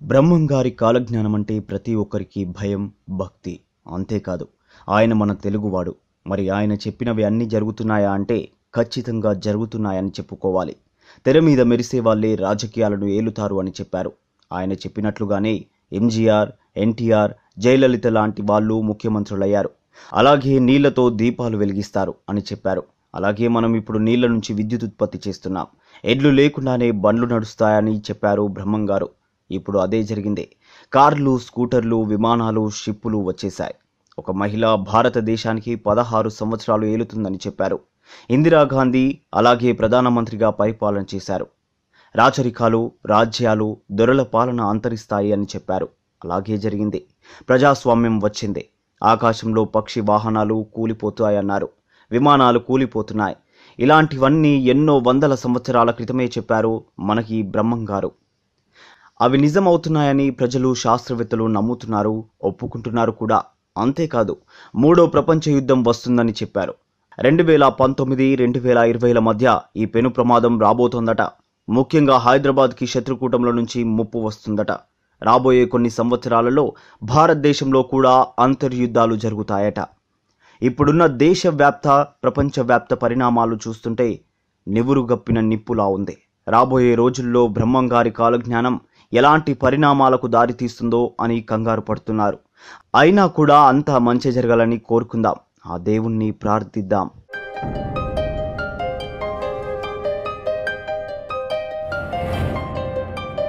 బ్రహ్మంగారి కాలజ్ఞానం అంటే ప్రతి ఒక్కరికి భయం, భక్తి. అంతేకాదు ఆయన మన తెలుగువాడు. మరి ఆయన చెప్పినవి అన్నీ జరుగుతున్నాయా అంటే ఖచ్చితంగా జరుగుతున్నాయని చెప్పుకోవాలి. తెర మీద మెరిసే వాళ్ళే రాజకీయాలను ఏలుతారు అని చెప్పారు. ఆయన చెప్పినట్లుగానే ఎంజీఆర్, ఎన్టీఆర్, జయలలిత లాంటి వాళ్ళు ముఖ్యమంత్రులయ్యారు. అలాగే నీళ్లతో దీపాలు వెలిగిస్తారు అని చెప్పారు. అలాగే మనం ఇప్పుడు నీళ్ల నుంచి విద్యుత్ ఉత్పత్తి చేస్తున్నాం. ఎడ్లు లేకుండానే బండ్లు నడుస్తాయని చెప్పారు బ్రహ్మంగారు. ఇప్పుడు అదే జరిగింది. కార్లు, స్కూటర్లు, విమానాలు, షిప్పులు వచ్చేశాయి. ఒక మహిళ భారతదేశానికి 16 సంవత్సరాలు ఏలుతుందని చెప్పారు. ఇందిరాగాంధీ అలాగే ప్రధానమంత్రిగా పరిపాలన చేశారు. రాచరికాలు, రాజ్యాలు, దొరల పాలన అంతరిస్తాయి అని చెప్పారు. అలాగే జరిగింది. ప్రజాస్వామ్యం వచ్చింది. ఆకాశంలో పక్షి వాహనాలు కూలిపోతాయన్నారు. విమానాలు కూలిపోతున్నాయి. ఇలాంటివన్నీ ఎన్నో వందల సంవత్సరాల క్రితమే చెప్పారు మనకి బ్రహ్మంగారు. అవి నిజమవుతున్నాయని ప్రజలు, శాస్త్రవేత్తలు నమ్ముతున్నారు, ఒప్పుకుంటున్నారు కూడా. అంతేకాదు మూడో ప్రపంచ యుద్ధం వస్తుందని చెప్పారు. 2019, 2020ల మధ్య ఈ పెను ప్రమాదం రాబోతోందట. ముఖ్యంగా హైదరాబాద్కి శత్రుకూటంలో నుంచి ముప్పు వస్తుందట. రాబోయే కొన్ని సంవత్సరాలలో భారతదేశంలో కూడా అంతర్యుద్ధాలు జరుగుతాయట. ఇప్పుడున్న దేశవ్యాప్త, ప్రపంచవ్యాప్త పరిణామాలు చూస్తుంటే నివురుగప్పిన నిప్పులా ఉంది. రాబోయే రోజుల్లో బ్రహ్మంగారి కాలజ్ఞానం ఎలాంటి పరిణామాలకు దారితీస్తుందో అని కంగారు పడుతున్నారు. అయినా కూడా అంతా మంచి జరగాలని కోరుకుందాం. ఆ దేవుణ్ణి ప్రార్థిద్దాం.